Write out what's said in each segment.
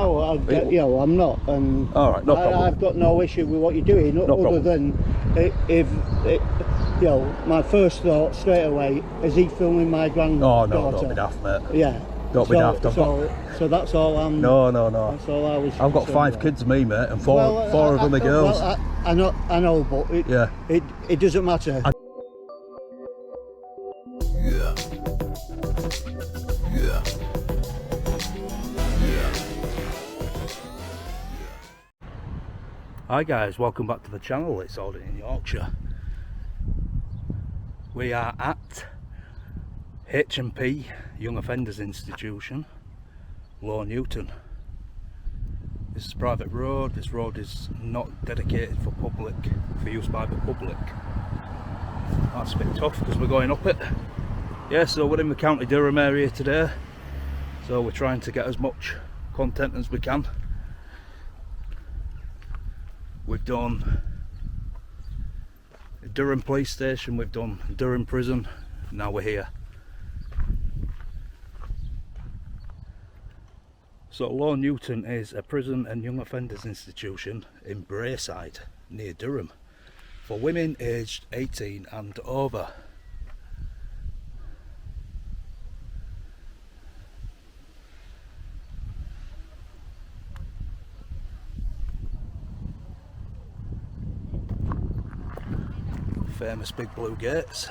no, you know, I'm not, and alright, no problem. I've got no issue with what you're doing, no other problem. than if you know, my first thought straight away is he filming my granddaughter. Oh no, don't be daft, mate. Yeah. Don't be daft. So that's all I'm... No. That's all I was... I've got 5 kids, me, mate, and four of them are girls. Well, I know, but it doesn't matter. Hi guys, welcome back to the channel. It's Alden in Yorkshire. We are at HMP Young Offenders Institution, Low Newton. This is a private road. This road is not dedicated for use by the public. That's a bit tough because we're going up it. Yeah, so we're in the County Durham area today, so we're trying to get as much content as we can. We've done Durham Police Station, we've done Durham Prison, now we're here. So Low Newton is a prison and young offenders institution in Braeside, near Durham, for women aged 18 and over. Famous big blue gates.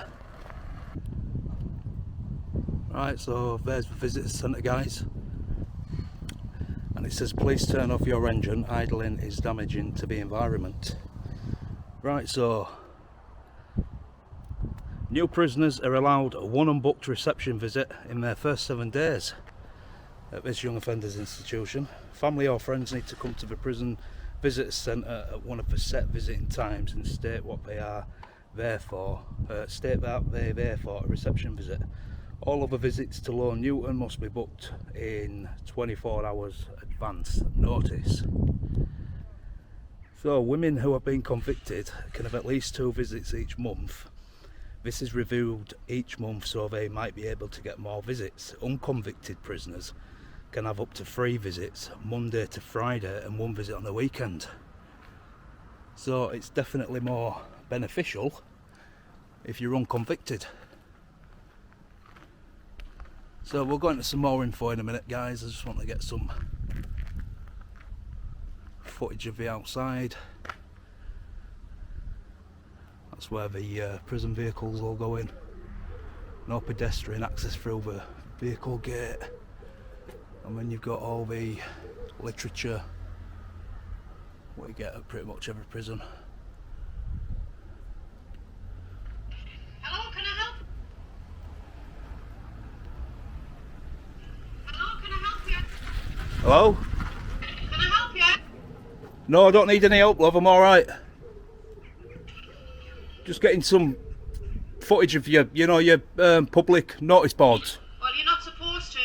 Right, so there's the visitor centre, guys, and it says please turn off your engine, idling is damaging to the environment. Right, so new prisoners are allowed one unbooked reception visit in their first 7 days at this young offenders institution. Family or friends need to come to the prison visitor centre at one of the set visiting times and state what they are there for, state that they're there for a reception visit. All other visits to Low Newton must be booked in 24 hours advance notice. So women who have been convicted can have at least 2 visits each month. This is reviewed each month, so they might be able to get more visits. Unconvicted prisoners can have up to 3 visits, Monday to Friday, and 1 visit on the weekend. So it's definitely more beneficial if you're unconvicted. So we'll go into some more info in a minute, guys. I just want to get some footage of the outside. That's where the prison vehicles will go in. No pedestrian access through the vehicle gate. And then you've got all the literature, what you get at pretty much every prison. Hello, can I help? Hello, can I help you? Hello? Can I help you? No, I don't need any help, love, I'm alright. Just getting some footage of your, your public notice boards. Well, you're not supposed to.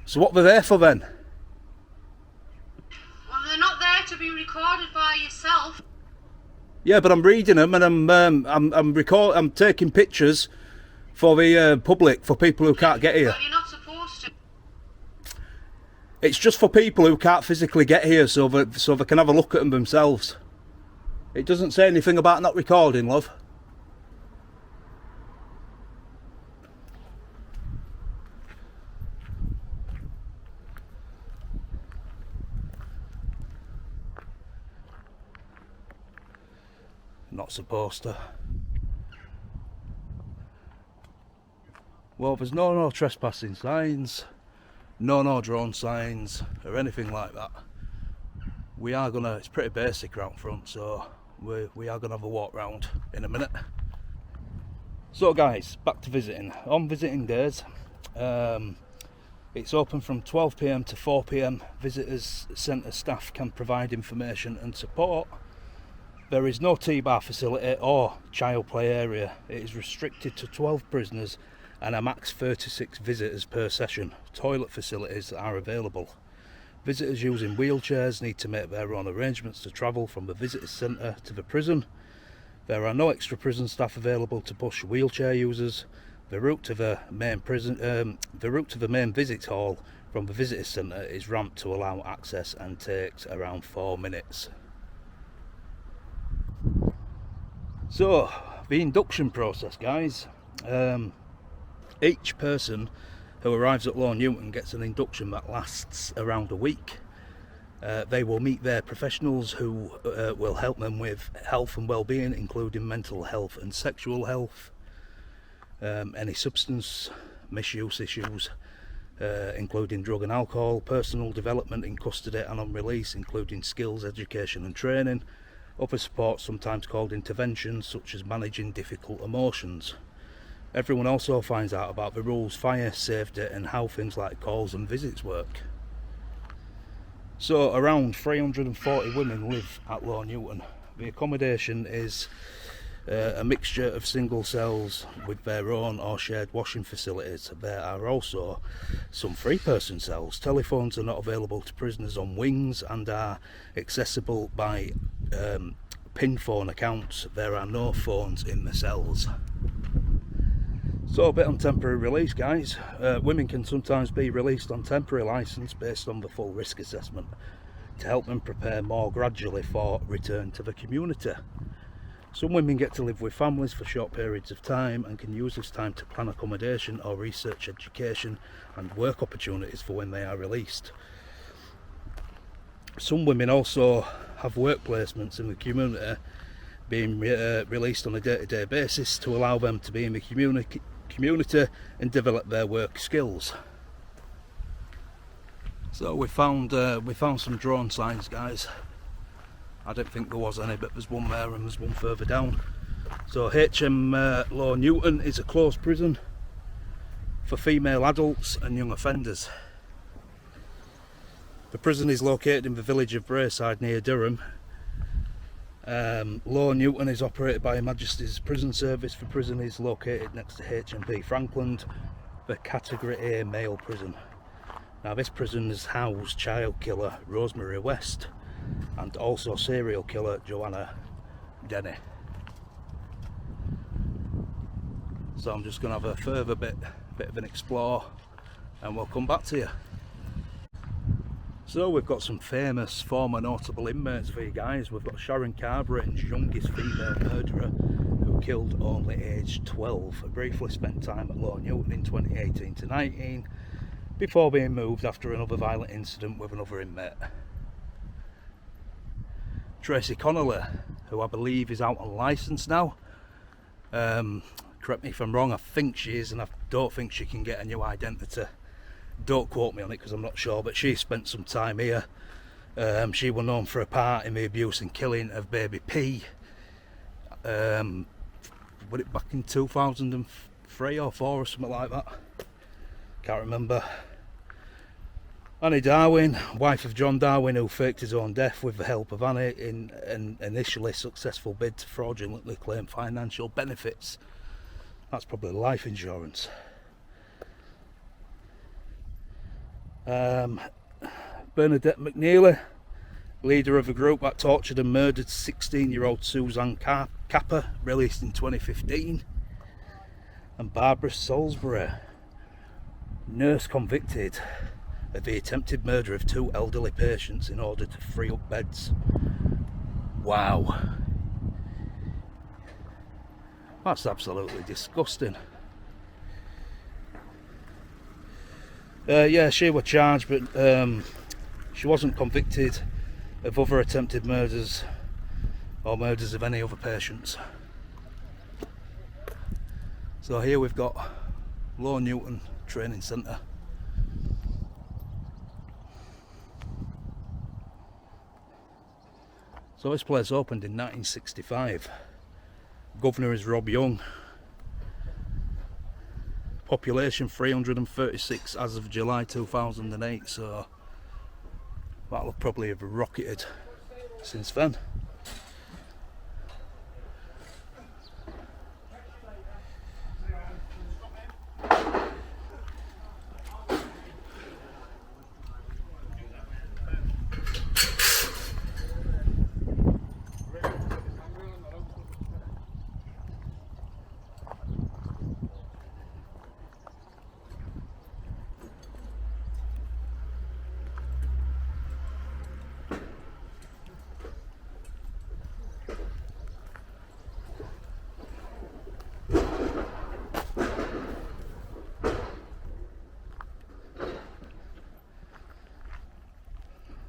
So what they're there for then? Well, they're not there to be recorded by yourself. Yeah, but I'm reading them and I'm taking pictures for the public, for people who can't get here. Well, you're not supposed to. It's just for people who can't physically get here, so they can have a look at them themselves. It doesn't say anything about not recording, love. Not supposed to. Well, there's no trespassing signs, no drone signs or anything like that. We are gonna, it's pretty basic out front, so we are gonna have a walk round in a minute. So guys, back to visiting. On visiting days, it's open from 12 PM to 4 PM. Visitors centre staff can provide information and support. There is no tea-bar facility or child play area. It is restricted to 12 prisoners and a max 36 visitors per session. Toilet facilities are available. Visitors using wheelchairs need to make their own arrangements to travel from the visitors centre to the prison. There are no extra prison staff available to push wheelchair users. The route to the main prison, the route to the main visits hall from the visitor centre is ramped to allow access and takes around 4 minutes. So the induction process, guys, each person who arrives at Low Newton gets an induction that lasts around a week. They will meet their professionals who will help them with health and well-being, including mental health and sexual health, any substance misuse issues, including drug and alcohol, personal development in custody and on release, including skills, education and training, other support sometimes called interventions, such as managing difficult emotions. Everyone also finds out about the rules, fire safety and how things like calls and visits work. So around 340 women live at Low Newton. The accommodation is a mixture of single cells with their own or shared washing facilities. There are also some 3-person cells. Telephones are not available to prisoners on wings and are accessible by pin phone accounts. There are no phones in the cells. So a bit on temporary release, guys. Women can sometimes be released on temporary licence based on the full risk assessment to help them prepare more gradually for return to the community. Some women get to live with families for short periods of time and can use this time to plan accommodation or research education and work opportunities for when they are released. Some women also have work placements in the community, being released on a day-to-day basis to allow them to be in the community and develop their work skills. So we found some drone signs, guys. I don't think there was any, but there's one there and there's one further down. So HMP Low Newton is a closed prison for female adults and young offenders. The prison is located in the village of Braeside near Durham. Low Newton is operated by Her Majesty's Prison Service. The prison is located next to HMP Frankland, the Category A male prison. Now this prison has housed child killer Rosemary West and also serial killer Joanna Denny. So I'm just going to have a further bit of an explore and we'll come back to you. So we've got some famous former notable inmates for you guys. We've got Sharon Carbrain's youngest female murderer who killed only aged 12. Briefly spent time at Low Newton in 2018 to 19 before being moved after another violent incident with another inmate. Tracy Connolly, who I believe is out on licence now. Correct me if I'm wrong, I think she is, and I don't think she can get a new identity. Don't quote me on it because I'm not sure, but she spent some time here. She was known for a part in the abuse and killing of baby P. Was it back in 2003 or 4 or something like that? Can't remember. Annie Darwin, wife of John Darwin, who faked his own death with the help of Annie in an initially successful bid to fraudulently claim financial benefits. That's probably life insurance. Bernadette McNeely, leader of a group that tortured and murdered 16-year-old Suzanne Capper, released in 2015. And Barbara Salisbury, nurse convicted of the attempted murder of 2 elderly patients in order to free up beds. Wow. That's absolutely disgusting. Yeah, she was charged, but she wasn't convicted of other attempted murders or murders of any other patients. So here we've got Low Newton Training Centre. So this place opened in 1965. Governor is Rob Young. Population 336 as of July 2008, so that'll probably have rocketed since then.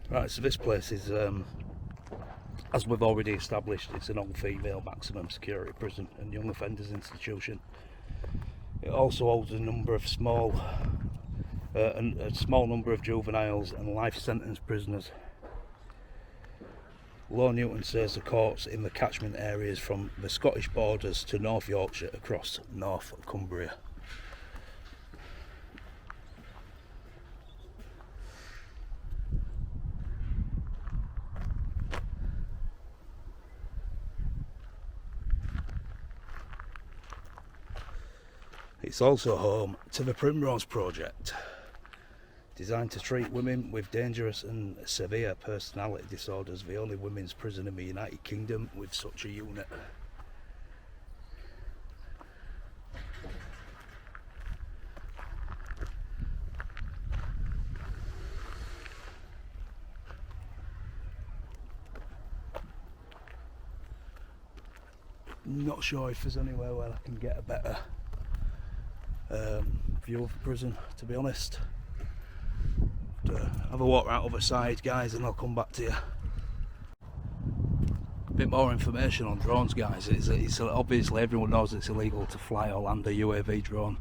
Right, so this place is, as we've already established, it's an all-female maximum security prison and young offenders institution. It also holds a number of a small number of juveniles and life sentence prisoners. Low Newton serves the courts in the catchment areas from the Scottish borders to North Yorkshire across North Cumbria. It's also home to the Primrose Project, designed to treat women with dangerous and severe personality disorders, the only women's prison in the United Kingdom with such a unit. Not sure if there's anywhere where I can get a better view of the prison, to be honest. Have a walk around other side, guys, and I'll come back to you. A bit more information on drones, guys. It's obviously everyone knows it's illegal to fly or land a UAV drone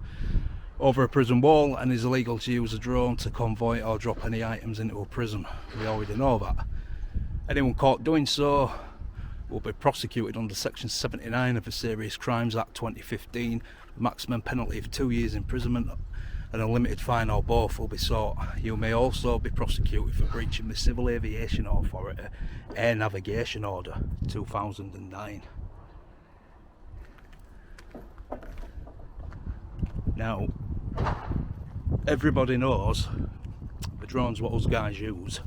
over a prison wall, and it's illegal to use a drone to convoy or drop any items into a prison. We already know that. Anyone caught doing so will be prosecuted under Section 79 of the Serious Crimes Act 2015. The maximum penalty of 2 years imprisonment and a limited fine or both will be sought. You may also be prosecuted for breaching the Civil Aviation Authority Air Navigation Order 2009. Now, everybody knows the drones what us guys use,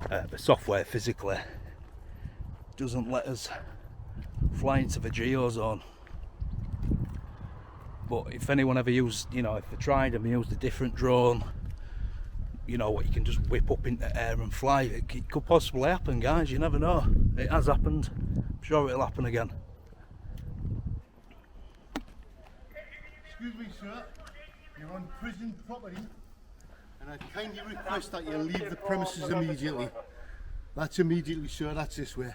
the software physically doesn't let us fly into the geozone. But if anyone ever used, if they tried and used a different drone, what you can just whip up into air and fly, it could possibly happen, guys. You never know. It has happened. I'm sure it'll happen again. Excuse me, sir. You're on prison property, and I kindly request that you leave the premises immediately. That's immediately, sir. That's this way.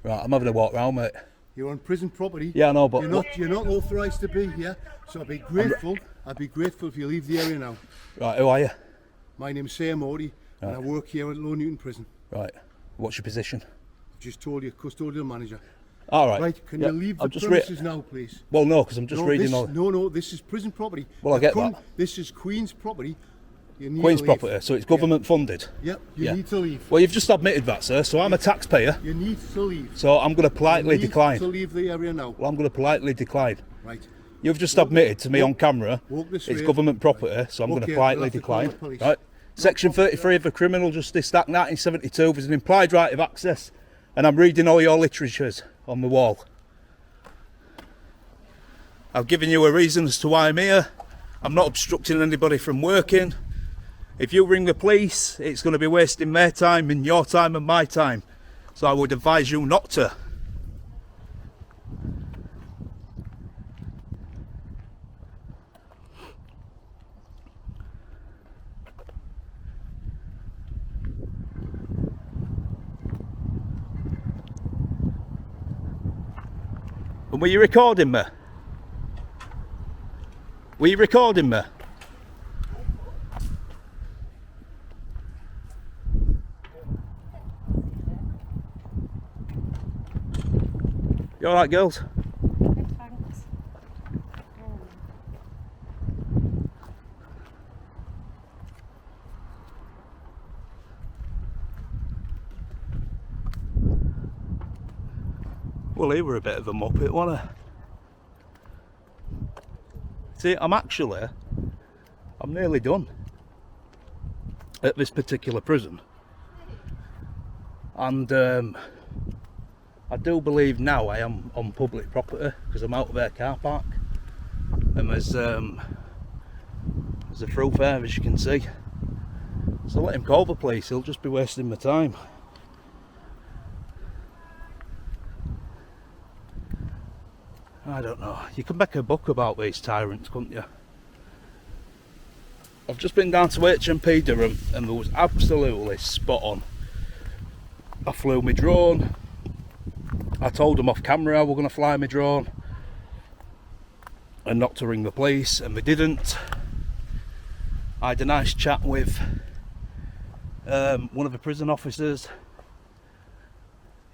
Right, I'm having a walk round, mate. You're on prison property. Yeah, I know, but you're not authorised to be here. So I'd be grateful if you leave the area now. Right, who are you? My name's Sam Mori, and I work here at Low Newton Prison. Right. What's your position? Just told you, custodial manager. All right. Right, can you leave the premises now, please? Well, no, because I'm just reading all... No, this is prison property. Well, I get that. This is Queen's property. Queen's property, so it's government funded? Yep, you need to leave. Well, you've just admitted that, sir, so I'm a taxpayer. You need to leave. So I'm going to politely decline. You need to leave the area now. Well, I'm going to politely decline. Right. You've just admitted to me on camera it's government property, so I'm going to politely decline. Right. Section 33 of the Criminal Justice Act 1972 is an implied right of access, and I'm reading all your literatures on the wall. I've given you a reason as to why I'm here. I'm not obstructing anybody from working. If you ring the police, it's going to be wasting their time and your time and my time. So I would advise you not to. And were you recording me? Were you recording me? You alright, girls? Good, thanks. Well, he were a bit of a muppet, wasn't he? See, I'm nearly done at this particular prison. And I do believe now I am on public property because I'm out of their car park, and there's a through there, as you can see. So let him call the police, he'll just be wasting my time. I don't know, you can make a book about these tyrants, couldn't you? I've just been down to HMP Durham and there was absolutely spot on. I flew my drone. I told them off camera I was going to fly my drone and not to ring the police, and they didn't. I had a nice chat with one of the prison officers.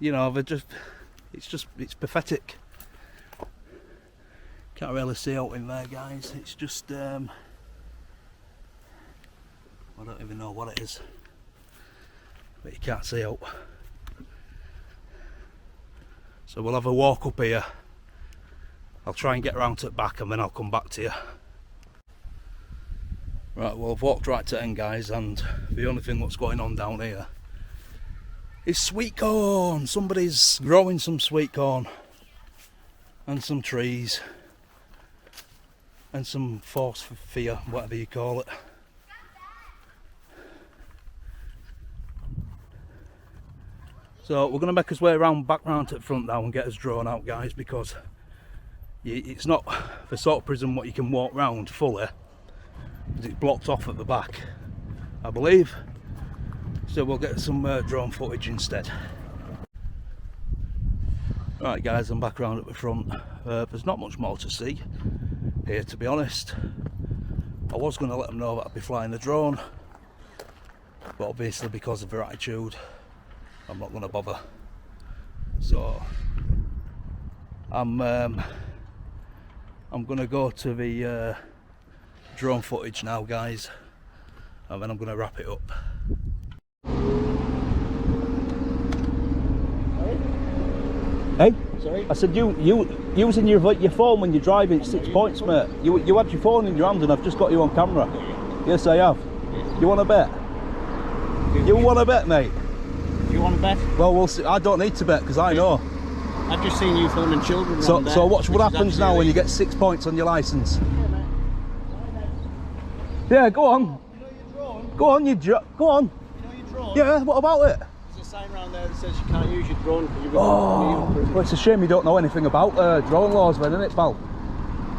You know, it's pathetic. Can't really see out in there, guys. It's just I don't even know what it is, but you can't see out. So we'll have a walk up here. I'll try and get around to the back and then I'll come back to you. Right, well, I've walked right to end, guys, and the only thing that's going on down here is sweet corn. Somebody's growing some sweet corn and some trees and some force for fear, whatever you call it. So we're going to make us way around back round to the front now and get us drawn out, guys, because it's not the sort of prison what you can walk round fully, because it's blocked off at the back, I believe. So we'll get some drone footage instead. Right, guys, I'm back round at the front. There's not much more to see here, to be honest. I was going to let them know that I'd be flying the drone, but obviously because of their attitude, I'm not going to bother. So I'm going to go to the drone footage now, guys, and then I'm going to wrap it up. Hey? Sorry? I said you using your phone when you're driving, it's 6 points, mate. You had your phone in your hand and I've just got you on camera. Yes, I have. You want to bet? You want to bet, mate? Do you want to bet? Well, we'll see. I don't need to bet because I know. I've just seen you filming children. So watch what which is happens now when you get 6 points on your licence. Yeah, go on. Go on, go on. You know your drone? Yeah, what about it? There's a sign around there that says you can't use your drone. Well, it's a shame you don't know anything about drone laws then, isn't it, pal?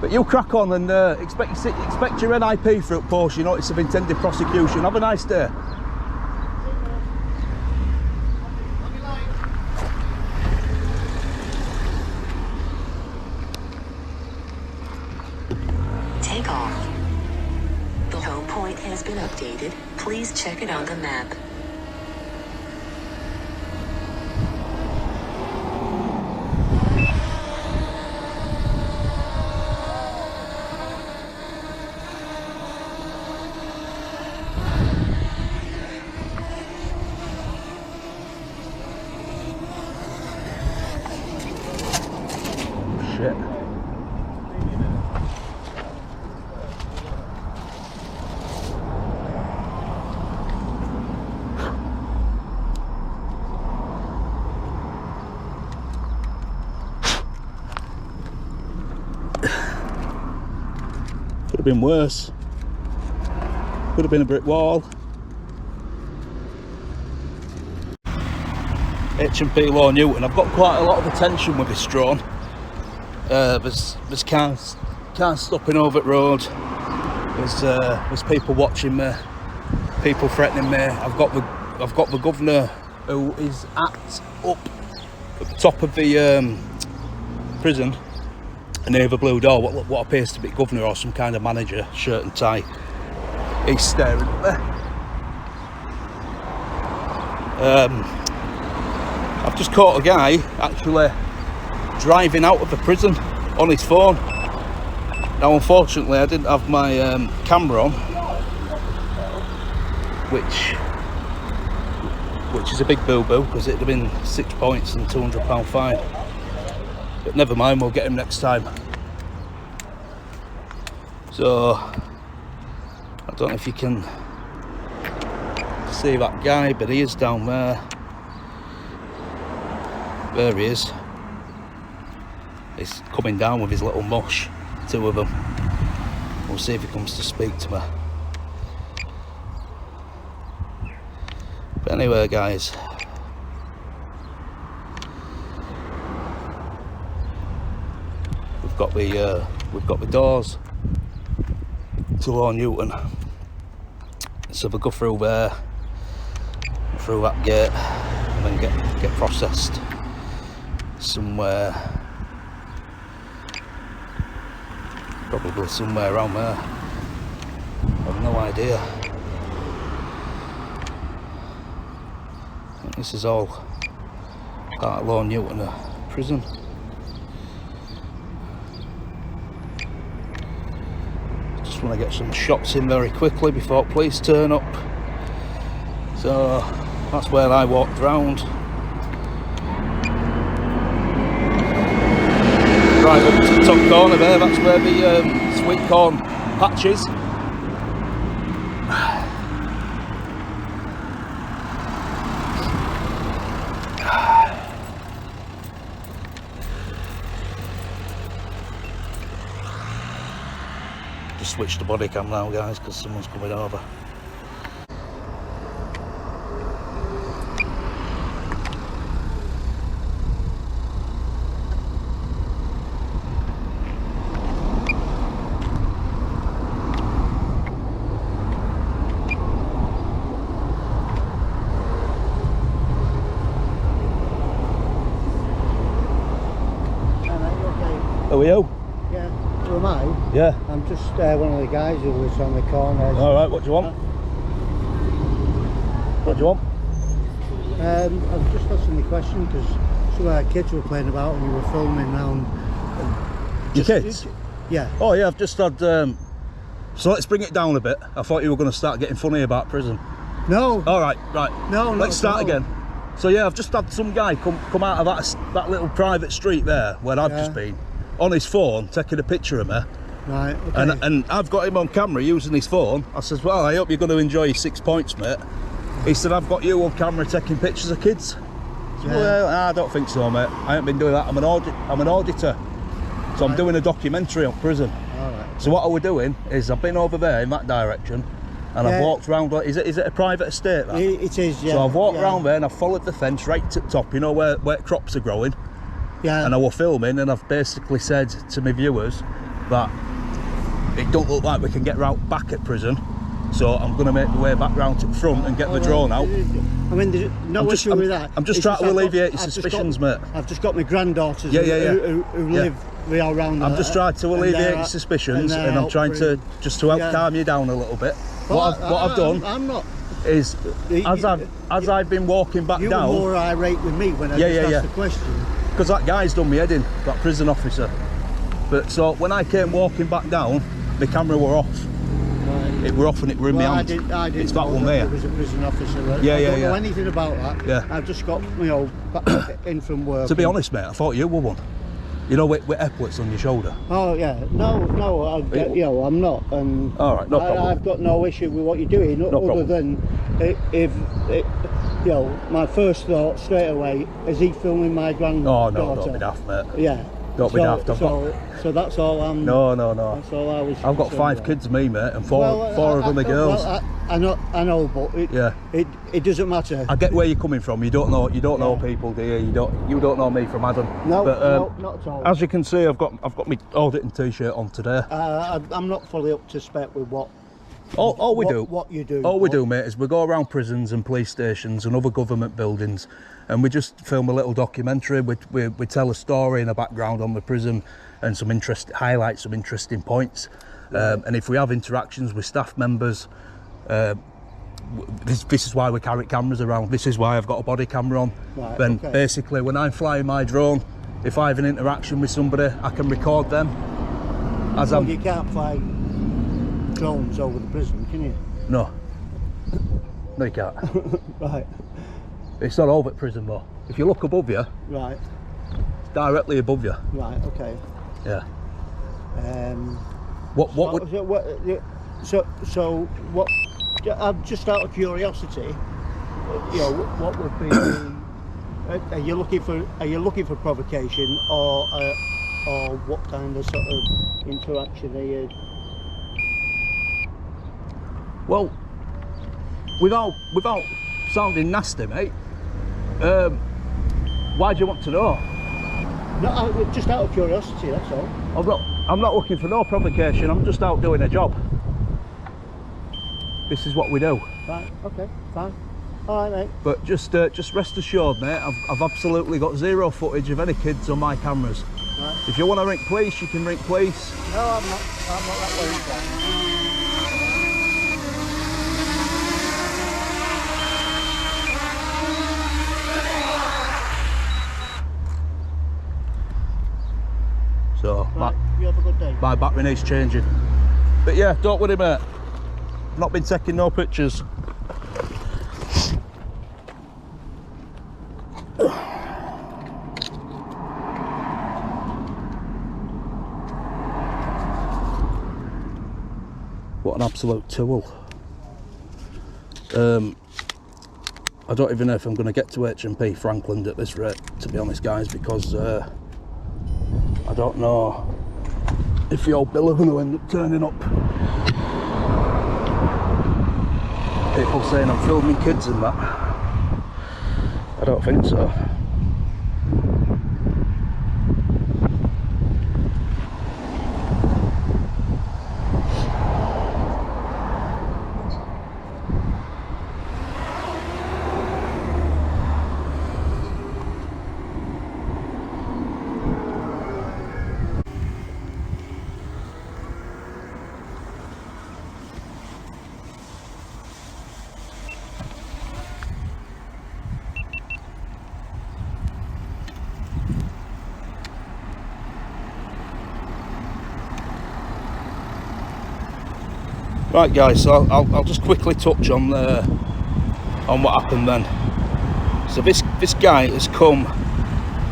But you crack on and expect your NIP through post, your notice of intended prosecution. Have a nice day. Take off. The home point has been updated. Please check it on the map. Shit. Could have been worse. Could have been a brick wall. HMP Low Newton. I've got quite a lot of attention with this drone. There's cars stopping over at road. There's people watching me, people threatening me. I've got the governor who is up at the top of the prison near the blue door. What appears to be governor or some kind of manager, shirt and tie. He's staring at me. I've just caught a guy actually driving out of the prison on his phone. Now unfortunately I didn't have my camera on, which is a big boo-boo because it'd have been 6 points and £200 fine. But never mind, we'll get him next time. So I don't know if you can see that guy, but he is down there. There he is. He's coming down with his little mush, two of them. We'll see if he comes to speak to me. But anyway, guys, we've got the doors to Low Newton. So we go through there, through that gate, and then get processed somewhere, probably somewhere around there. I've no idea. I think this is all part of Low Newton prison. Just want to get some shots in very quickly before police turn up. So that's where I walked round. Right up to the top corner there, that's where the sweet corn patch is. Just switch the body cam now, guys, because someone's coming over. Who are you? Yeah, who am I? Yeah. I'm just one of the guys who lives on the corner. Alright, what do you want? What do you want? I've just asking the question because some of our kids were playing about and you were filming round. Your kids? Yeah. Oh yeah, I've just had... so let's bring it down a bit. I thought you were going to start getting funny about prison. No. Alright, right. No, not let's start at all. again. So yeah, I've just had some guy come out of that little private street there where I've just been, on his phone taking a picture of me. Right, okay. And I've got him on camera using his phone. I says, well, I hope you're going to enjoy your 6 points, mate. He said, I've got you on camera taking pictures of kids. I said, well, I don't think so, mate. I haven't been doing that. I'm an auditor. So I'm doing a documentary on prison. All right. So what I was doing is I've been over there in that direction and I've walked round. Is it a private estate, that? It is, yeah. So I've walked round there and I've followed the fence right to the top, you know, where crops are growing. Yeah. And I was filming and I've basically said to my viewers that it don't look like we can get round back at prison, so I'm going to make the way back round to the front and get the drone out. I mean, there's no issue with that. I'm just trying to alleviate your suspicions, mate. I've just got my granddaughters who live real round there. I'm just trying to alleviate your suspicions and I'm trying to just to help calm you down a little bit. What I've done I'm not. Is as I've been walking back You down. were more irate with me when I just asked the question. Because that guy's done me head in, that prison officer. But so when I came walking back down, the camera were off. Right. It were off and it were in my hand. I didn't it's that know one that there. There was a prison officer. I don't know anything about that. Yeah. I've just got, back in from work. To be honest, mate, I thought you were one. You know, with epaulets on your shoulder. Oh yeah, no, I'm not, and all right, no problem. I've got no issue with what you're doing, other than if my first thought straight away is he filming my granddaughter. Oh no, don't be daft, mate. Yeah. Don't be daft. So that's all I'm. No. That's all I was. I've got 5 kids, me, mate, and four of them are girls. Well, I know, but it doesn't matter. I get where you're coming from. You don't know people, do you? You don't know me from Adam. No, but, not at all. As you can see, I've got my auditing t-shirt on today. I'm not fully up to spec with what. What you do. All we do, mate, is we go around prisons and police stations and other government buildings, and we just film a little documentary. We tell a story in the background on the prison and highlight some interesting points. And if we have interactions with staff members, this is why we carry cameras around. This is why I've got a body camera on. Right, then basically, when I'm flying my drone, if I have an interaction with somebody, I can record them. You can't fly drones over the prison, can you? No, you can't. Right. It's not over at prison though. If you look above you, right, it's directly above you. Right. Okay. Yeah. So what? Just out of curiosity, what would be? Are you looking for provocation, or what kind of sort of interaction are you? Well, without sounding nasty, mate. Why do you want to know? No, just out of curiosity. That's all. I'm not looking for no provocation. I'm just out doing a job. this is what we do. Right, okay, fine. All right, mate. But just rest assured, mate, I've absolutely got zero footage of any kids on my cameras. Right. If you want to ring police, you can ring police. No, I'm not that worried about it. So, Right, you have a good day. my battery needs changing. But yeah, don't worry, mate. I've not been taking no pictures. What an absolute tool. I don't even know if I'm going to get to HMP Franklin at this rate, to be honest, guys, because I don't know if the old bill are going to end up turning up. People saying I'm filming kids and that. I don't think so. Right, guys, so I'll just quickly touch on what happened then. So this guy has come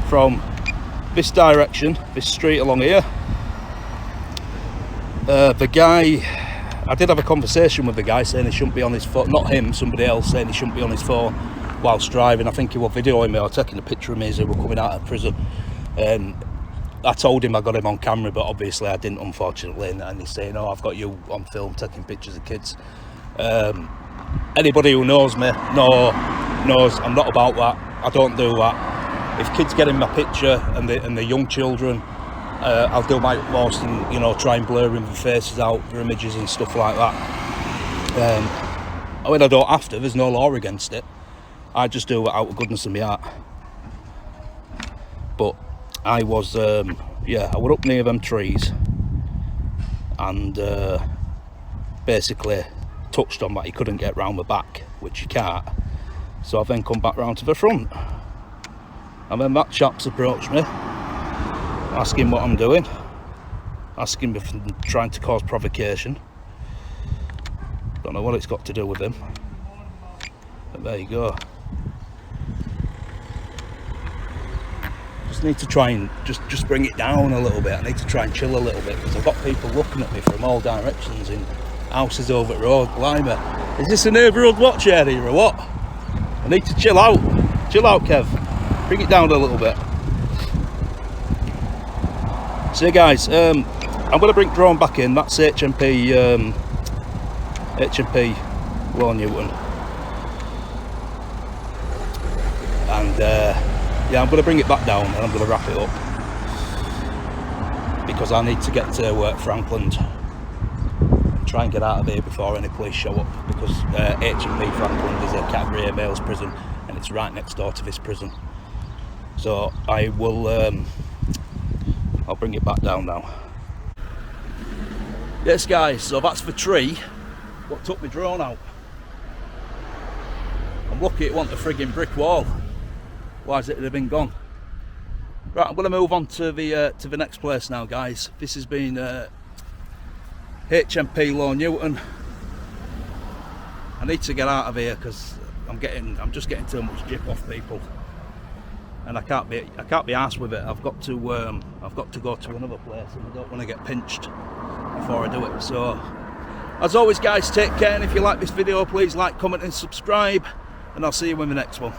from this direction, this street along here. The guy, I did have a conversation with the guy saying he shouldn't be on his phone, not him, somebody else saying he shouldn't be on his phone whilst driving. I think he was videoing me or taking a picture of me as we were coming out of prison. I told him I got him on camera, but obviously I didn't, unfortunately, and he's saying, oh, I've got you on film taking pictures of kids. Anybody who knows me knows I'm not about that. I don't do that. If kids get in my picture and the young children, I'll do my utmost and, you know, try and blur the faces out for images and stuff like that. I mean, I don't have to, there's no law against it. I just do it out of goodness of my heart. But I was, yeah, I was up near them trees and basically touched on that he couldn't get round the back, which you can't. So I've then come back round to the front. And then that chap's approached me, asking what I'm doing, asking me if I'm trying to cause provocation. Don't know what it's got to do with him. But there you go. Just need to try and just bring it down a little bit. I need to try and chill a little bit because I've got people looking at me from all directions in houses over the road. Blimey, is this a neighbourhood watch area or what? I need to chill out. Chill out, Kev. Bring it down a little bit. So guys, I'm going to bring drone back in. That's HMP Low Newton. And yeah, I'm going to bring it back down and I'm going to wrap it up because I need to get to Franklin and try and get out of here before any police show up, because HMP Franklin is a category A males prison and it's right next door to this prison. So I will I'll bring it back down now. Yes guys, so that's the tree what took my drone out. I'm lucky it wasn't a frigging brick wall. Otherwise it'd have been gone. Right, I'm going to move on to the next place now, guys. This has been HMP Low Newton. I need to get out of here because I'm just getting too much jip off people, and I can't be arsed with it. I've got to go to another place, and I don't want to get pinched before I do it. So, as always, guys, take care. And if you like this video, please like, comment, and subscribe. And I'll see you in the next one.